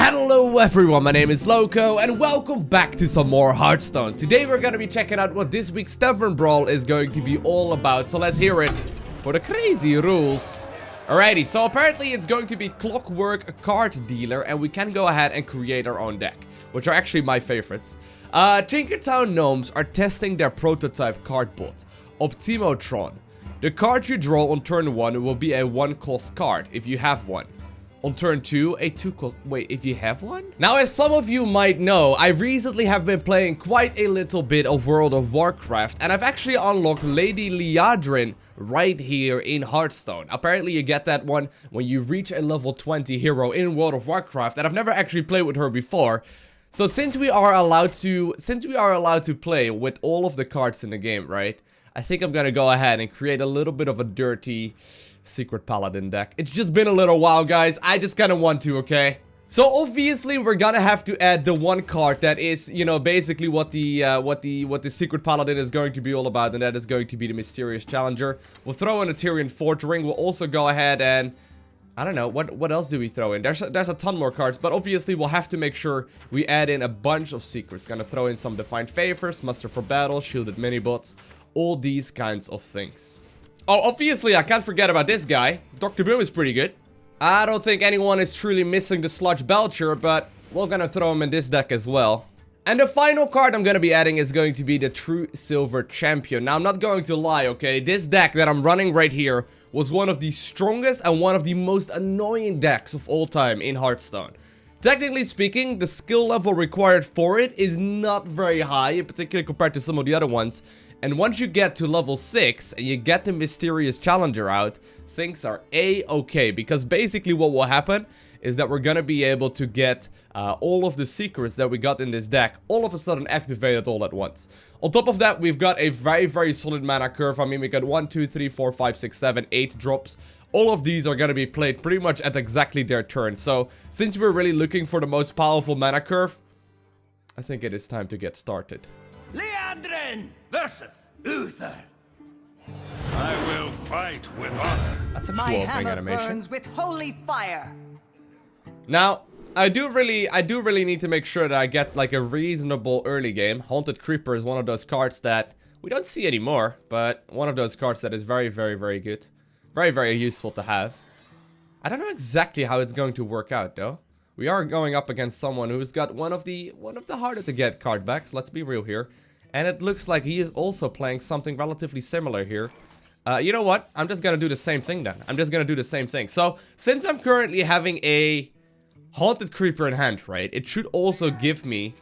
Hello everyone, my name is Lowko and welcome back to some more Hearthstone. Today we're gonna be checking out what this week's Tavern Brawl is going to be all about, so let's hear it for the crazy rules. Alrighty, so apparently it's going to be Clockwork Card Dealer and we can go ahead and create our own deck, which are actually my favorites. Tinkertown Gnomes are testing their prototype card bot, Optimotron. The card you draw on turn 1 will be a 1-cost card, if you have one. On turn 2, a 2-cost... Wait, if you have one? Now, as some of you might know, I recently have been playing quite a little bit of World of Warcraft, and I've actually unlocked Lady Liadrin right here in Hearthstone. Apparently, you get that one when you reach a level 20 hero in World of Warcraft, and I've never actually played with her before. So since we are allowed to play with all of the cards in the game, right? I think I'm gonna go ahead and create a little bit of a dirty Secret Paladin deck. It's just been a little while, guys. I just kinda want to, okay? So obviously we're gonna have to add the one card that is, you know, basically what the Secret Paladin is going to be all about, and that is going to be the Mysteriour Challenger. We'll throw in a Tirion Fordring. We'll also go ahead and I don't know, what else do we throw in? There's a ton more cards, but obviously we'll have to make sure we add in a bunch of secrets. Gonna throw in some Defined Favors, Muster for Battle, Shielded Minibots, all these kinds of things. Oh, obviously I can't forget about this guy. Dr. Boom is pretty good. I don't think anyone is truly missing the Sludge Belcher, but we're gonna throw him in this deck as well. And the final card I'm gonna be adding is going to be the Truesilver Champion. Now, I'm not going to lie, okay? This deck that I'm running right here was one of the strongest and one of the most annoying decks of all time in Hearthstone. Technically speaking, the skill level required for it is not very high, in particular compared to some of the other ones. And once you get to level 6 and you get the Mysteriour Challenger out, things are a-okay. Because basically what will happen is that we're gonna be able to get all of the secrets that we got in this deck all of a sudden activated all at once. On top of that, we've got a very solid mana curve. I mean, we got 1, 2, 3, 4, 5, 6, 7, 8 drops. All of these are gonna be played pretty much at exactly their turn. So, since we're really looking for the most powerful mana curve, I think it is time to get started. Liadrin versus Uther. I will fight with honor. That's a My cool opening hammer animation. burns with holy fire. Now, I do really need to make sure that I get like a reasonable early game. Haunted Creeper is one of those cards that we don't see anymore, but one of those cards that is very good. Very useful to have. I don't know exactly how it's going to work out though. We are going up against someone who's got one of the harder to get card backs, let's be real here. And it looks like he is also playing something relatively similar here. You know what? I'm just gonna do the same thing then. I'm just gonna do the same thing. So, since I'm currently having a Haunted Creeper in hand, right? It should also give me...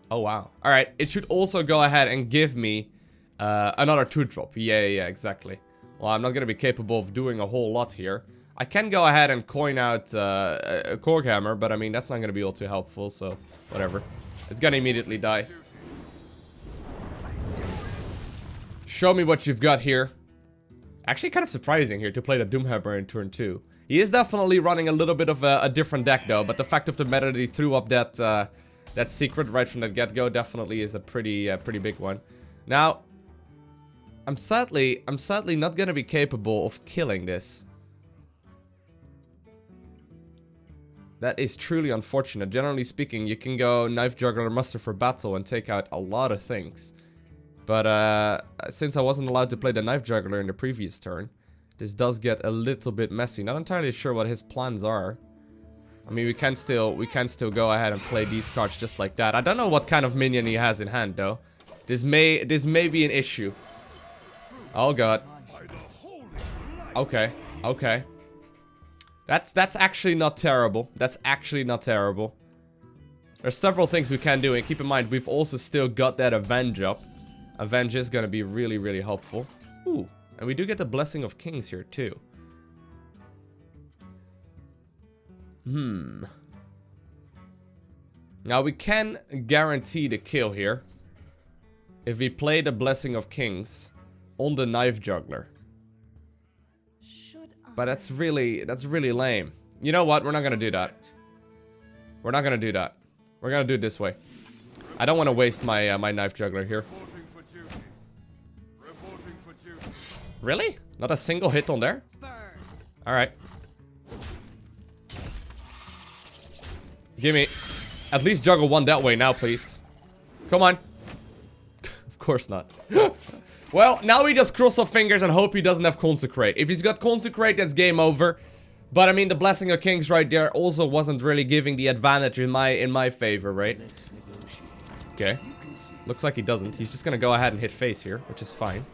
Oh, wow. Alright, it should also go ahead and give me another 2-drop. Yeah, exactly. Well, I'm not gonna be capable of doing a whole lot here. I can go ahead and coin out a Coghammer, but I mean, that's not gonna be all too helpful, so whatever. It's gonna immediately die. Show me what you've got here. Actually, kind of surprising here to play the Doomhammer in turn 2. He is definitely running a little bit of a different deck though, but the fact of the matter that he threw up that that secret right from the get-go definitely is a pretty big one. Now, I'm sadly not gonna be capable of killing this. That is truly unfortunate. Generally speaking, you can go Knife Juggler, Muster for Battle and take out a lot of things. But since I wasn't allowed to play the Knife Juggler in the previous turn, this does get a little bit messy. Not entirely sure what his plans are. I mean, we can still go ahead and play these cards just like that. I don't know what kind of minion he has in hand though. This may be an issue. Oh god. Okay. That's actually not terrible. That's actually not terrible. There's several things we can do, and keep in mind we've also still got that Avenge up. Avenge is gonna be really helpful. Ooh. And we do get the Blessing of Kings here, too. Now, we can guarantee the kill here if we play the Blessing of Kings on the Knife Juggler. But that's really lame. You know what? We're not gonna do that. We're not gonna do that. We're gonna do it this way. I don't want to waste my my Knife Juggler here. Really? Not a single hit on there? Alright. Gimme. At least juggle one that way now, please. Come on. Of course not. Well, now we just cross our fingers and hope he doesn't have Consecrate. If he's got Consecrate, that's game over. But I mean, the Blessing of Kings right there also wasn't really giving the advantage in my favor, right? Okay. Looks like he doesn't. He's just gonna go ahead and hit face here, which is fine.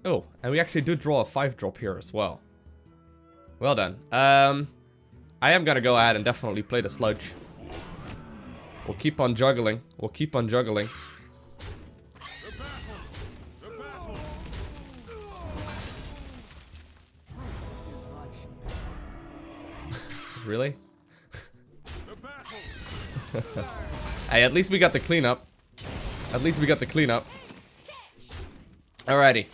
Oh, and we actually do draw a 5-drop here as well. Well done. I am gonna go ahead and definitely play the Sludge. We'll keep on juggling. We'll keep on juggling. Really? Hey, at least we got the cleanup. At least we got the cleanup. Alrighty.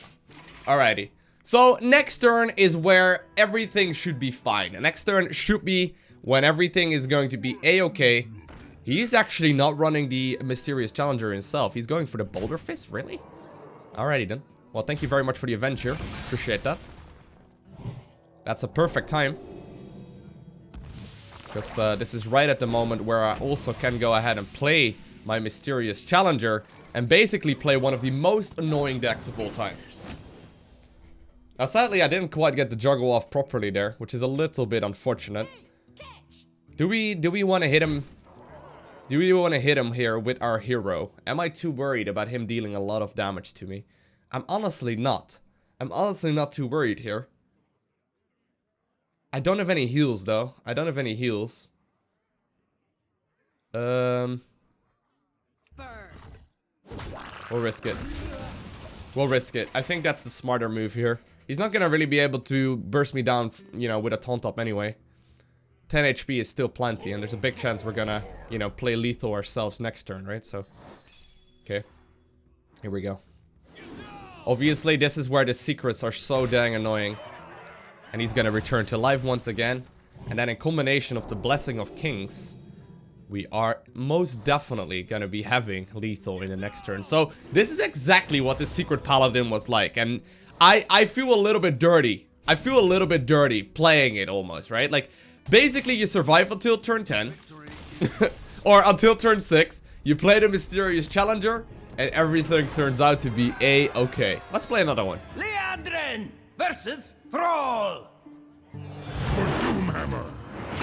Alrighty. So, next turn is where everything should be fine. Next turn should be when everything is going to be a-okay. He's actually not running the Mysteriour Challenger himself. He's going for the Boulder Fist, really? Alrighty then. Well, thank you very much for the Avenge here. Appreciate that. That's a perfect time. Because this is right at the moment where I also can go ahead and play my Mysteriour Challenger and basically play one of the most annoying decks of all time. Now, sadly, I didn't quite get the juggle off properly there, which is a little bit unfortunate. Do we want to hit him? Do we want to hit him here with our hero? Am I too worried about him dealing a lot of damage to me? I'm honestly not. I'm honestly not too worried here. I don't have any heals, though. I don't have any heals. We'll risk it. We'll risk it. I think that's the smarter move here. He's not gonna really be able to burst me down, you know, with a taunt up anyway. 10 HP is still plenty, and there's a big chance we're gonna, you know, play lethal ourselves next turn, right? So, okay. Here we go. Obviously, this is where the secrets are so dang annoying. And he's gonna return to life once again. And then in combination of the Blessing of Kings, we are most definitely gonna be having lethal in the next turn. So this is exactly what the Secret Paladin was like. And I feel a little bit dirty. I feel a little bit dirty playing it almost, right? Like, basically you survive until turn 10. Or until turn 6. You play the Mysteriour Challenger. And everything turns out to be a-okay. Let's play another one. Liadrin versus Thrall.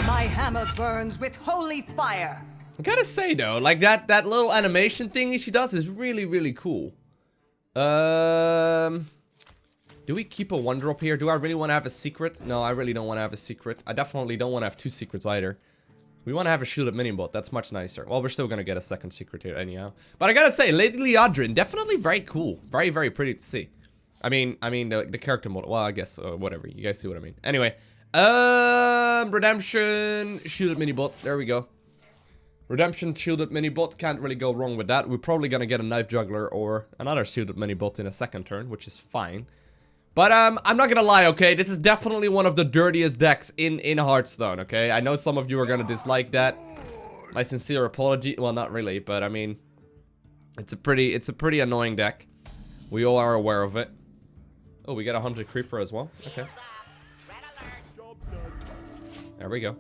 My hammer burns with holy fire. I gotta say though, like that little animation thingy she does is really, really cool. Do we keep a 1-drop here? Do I really want to have a secret? No, I really don't want to have a secret. I definitely don't want to have 2 secrets either. We want to have a shielded Minibot. That's much nicer. Well, we're still gonna get a second secret here anyhow. But I gotta say, Lady Liadrin, definitely very cool. Very, very pretty to see. I mean the character model. Well, I guess whatever. You guys see what I mean. Anyway, Redemption shielded Minibot. There we go. Redemption shielded Minibot. Can't really go wrong with that. We're probably gonna get a Knife Juggler or another shielded Minibot in a second turn, which is fine. But I'm not gonna lie, okay? This is definitely one of the dirtiest decks in Hearthstone, okay? I know some of you are gonna dislike that. My sincere apology. Well, not really, but I mean, it's a pretty annoying deck. We all are aware of it. Oh, we got a Hunted Creeper as well. Okay. There we go.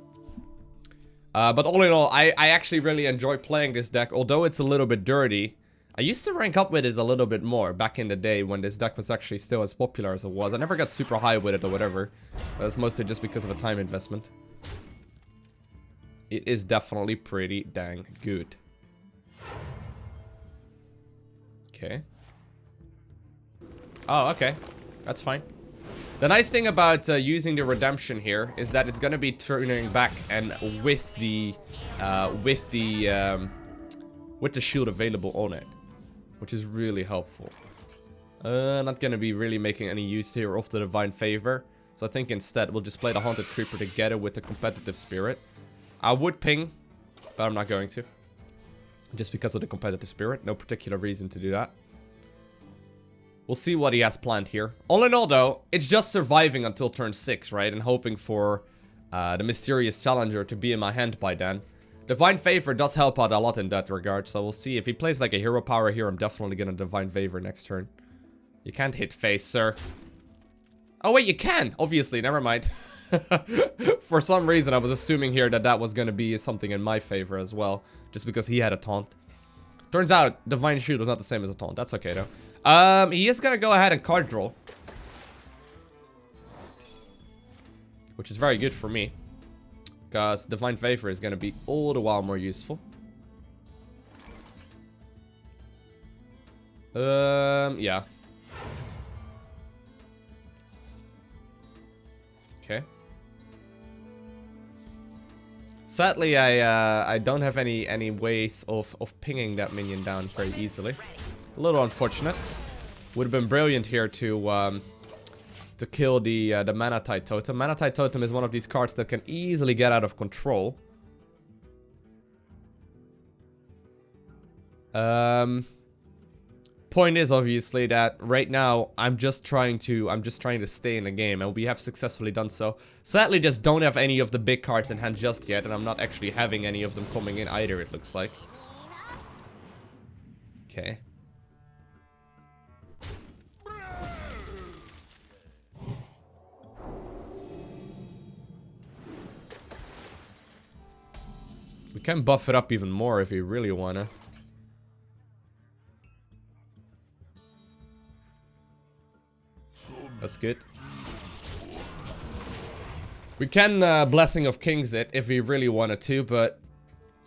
But all in all, I actually really enjoy playing this deck, although it's a little bit dirty. I used to rank up with it a little bit more back in the day when this deck was actually still as popular as it was. I never got super high with it or whatever. That's mostly just because of a time investment. It is definitely pretty dang good. Okay. Oh, okay. That's fine. The nice thing about using the redemption here is that it's gonna be turning back and with the shield available on it, which is really helpful. Not gonna be really making any use here of the Divine Favor, so I think instead we'll just play the Haunted Creeper together with the Competitive Spirit. I would ping, but I'm not going to, just because of the Competitive Spirit. No particular reason to do that. We'll see what he has planned here. All in all, though, it's just surviving until turn 6, right? And hoping for the Mysteriour Challenger to be in my hand by then. Divine Favor does help out a lot in that regard, so we'll see. If he plays like a hero power here, I'm definitely gonna Divine Favor next turn. You can't hit face, sir. Oh, wait, you can! Obviously, never mind. For some reason, I was assuming here that that was gonna be something in my favor as well. Just because he had a taunt. Turns out, Divine Shield was not the same as a taunt. That's okay, though. He is gonna go ahead and card draw. Which is very good for me. Because Divine Favor is gonna be all the while more useful. Yeah. Okay. Sadly, I don't have any ways of pinging that minion down very easily. A little unfortunate. Would have been brilliant here to kill the Manatite Totem. Manatite Totem is one of these cards that can easily get out of control. Point is obviously that right now I'm just trying to stay in the game, and we have successfully done so. Sadly, just don't have any of the big cards in hand just yet, and I'm not actually having any of them coming in either, it looks like. Okay. We can buff it up even more if we really wanna. That's good. We can Blessing of Kings it if we really wanted to, but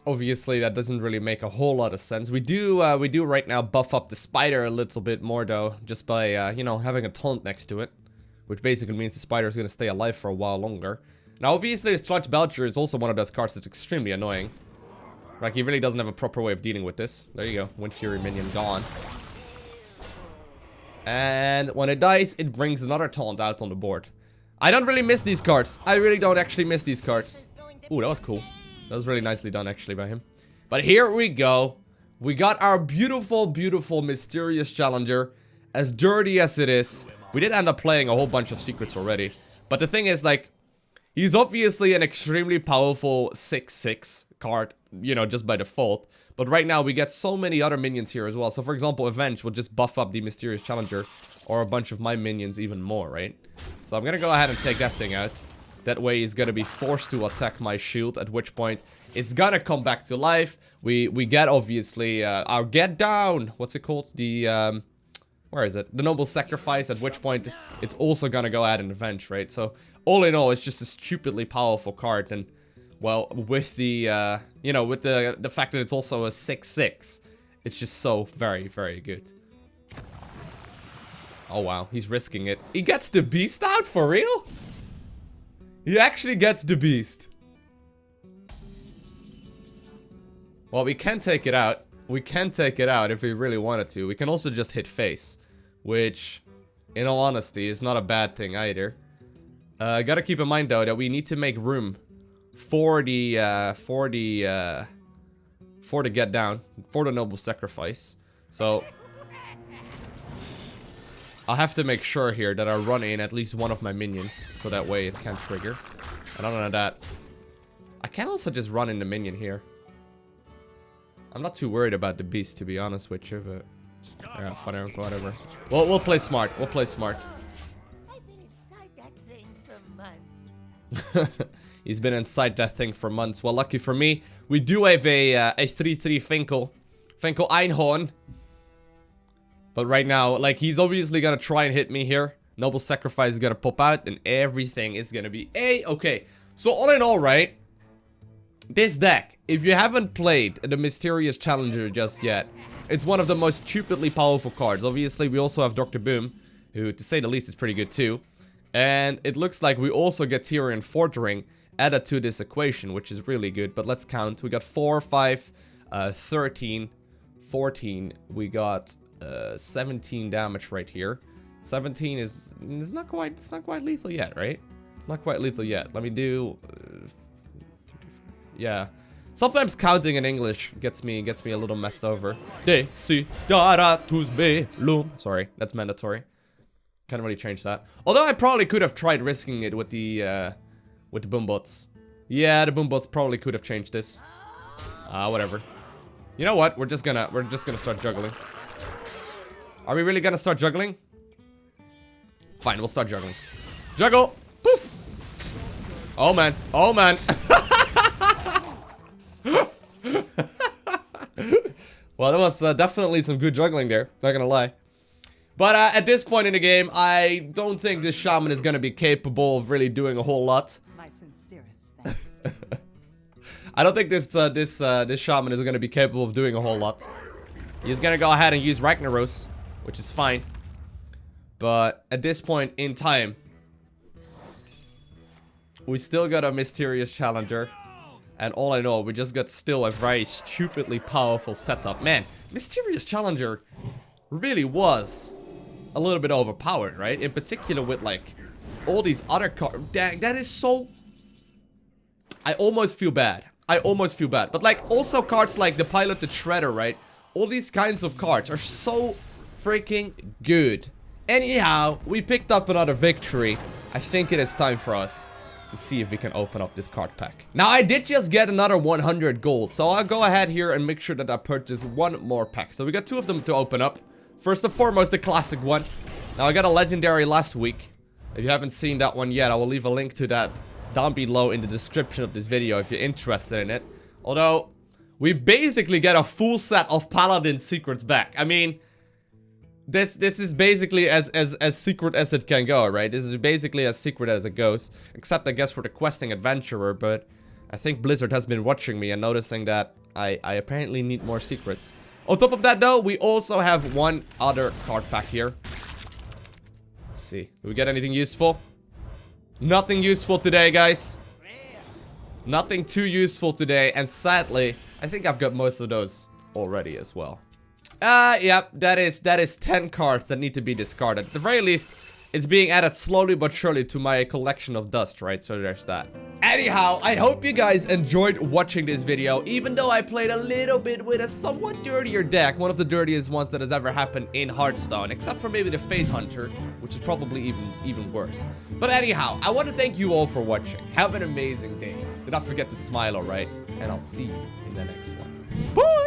obviously that doesn't really make a whole lot of sense. We do right now buff up the spider a little bit more though, just by you know, having a taunt next to it, which basically means the spider is gonna stay alive for a while longer. Now obviously Sludge Belcher is also one of those cards that's extremely annoying. Like, he really doesn't have a proper way of dealing with this. There you go, Wind Fury minion gone. And when it dies, it brings another taunt out on the board. I don't really miss these cards. I really don't actually miss these cards. Ooh, that was cool. That was really nicely done actually by him. But here we go. We got our beautiful, beautiful Mysteriour Challenger. As dirty as it is. We did end up playing a whole bunch of secrets already. But the thing is, like, he's obviously an extremely powerful 6/6 card, you know, just by default. But right now, we get so many other minions here as well. So, for example, Avenge will just buff up the Mysteriour Challenger, or a bunch of my minions even more, right? So I'm gonna go ahead and take that thing out. That way, he's gonna be forced to attack my shield, at which point, it's gonna come back to life. We get, obviously, our Get Down! What's it called? The, where is it? The Noble Sacrifice, at which point, it's also gonna go ahead and Avenge, right? So, all in all, it's just a stupidly powerful card, and... well, with the, you know, with the fact that it's also a 6/6, it's just so very, very good. Oh, wow. He's risking it. He gets the beast out? For real? He actually gets the beast. Well, we can take it out. We can take it out if we really wanted to. We can also just hit face, which, in all honesty, is not a bad thing either. Gotta keep in mind, though, that we need to make room for the Get Down, for the Noble Sacrifice. So I'll have to make sure here that I run in at least one of my minions, so that way it can trigger. And other than that, I can also just run in the minion here. I'm not too worried about the beast, to be honest with you, but yeah, whatever. We'll play smart. We'll play smart. I've been inside that thing for months. He's been inside that thing for months. Well, lucky for me, we do have a 3/3 Finkel Einhorn. But right now, like, he's obviously gonna try and hit me here. Noble Sacrifice is gonna pop out, and everything is gonna be A-okay. So all in all, right, this deck, if you haven't played the Mysteriour Challenger just yet, it's one of the most stupidly powerful cards. Obviously, we also have Dr. Boom, who, to say the least, is pretty good too. And it looks like we also get Tirion Fordring added to this equation, which is really good. But let's count. We got 4, 5, 13, 14. We got 17 damage right here. 17 is not quite lethal yet, right? It's not quite lethal yet. Let me do yeah. Sometimes counting in English gets me a little messed over. Sorry, that's mandatory. Can't really change that. Although I probably could have tried risking it with the boom bots. Yeah, the boom bots probably could have changed this. Whatever. You know what? We're just gonna start juggling. Are we really gonna start juggling? Fine, we'll start juggling. Juggle! Poof! Oh, man. Oh, man. Well, there was definitely some good juggling there. Not gonna lie. But at this point in the game, I don't think this shaman is gonna be capable of really doing a whole lot. My sincerest thanks. I don't think this shaman is gonna be capable of doing a whole lot. He's gonna go ahead and use Ragnaros, which is fine. But at this point in time, we still got a Mysteriour Challenger. And all I know, we just got still a very stupidly powerful setup. Man, Mysteriour Challenger really was a little bit overpowered, right? In particular with, like, all these other cards. Dang, that is so... I almost feel bad. I almost feel bad. But, like, also cards like the Pilot the Shredder, right? All these kinds of cards are so freaking good. Anyhow, we picked up another victory. I think it is time for us to see if we can open up this card pack. Now, I did just get another 100 gold, so I'll go ahead here and make sure that I purchase one more pack. So we got 2 of them to open up. First and foremost, the classic one. Now, I got a legendary last week. If you haven't seen that one yet, I will leave a link to that down below in the description of this video if you're interested in it. Although, we basically get a full set of Paladin secrets back. I mean, this is basically as secret as it can go, right? This is basically as secret as it goes. Except, I guess, for the questing adventurer, but I think Blizzard has been watching me and noticing that I apparently need more secrets. On top of that, though, we also have one other card pack here. Let's see. Do we get anything useful? Nothing useful today, guys. Nothing too useful today, and sadly, I think I've got most of those already as well. Yep, that is 10 cards that need to be discarded. At the very least, it's being added slowly but surely to my collection of dust, right? So there's that. Anyhow, I hope you guys enjoyed watching this video, even though I played a little bit with a somewhat dirtier deck, one of the dirtiest ones that has ever happened in Hearthstone, except for maybe the Phase Hunter, which is probably even worse. But anyhow, I want to thank you all for watching. Have an amazing day. Do not forget to smile, alright? And I'll see you in the next one. Bye!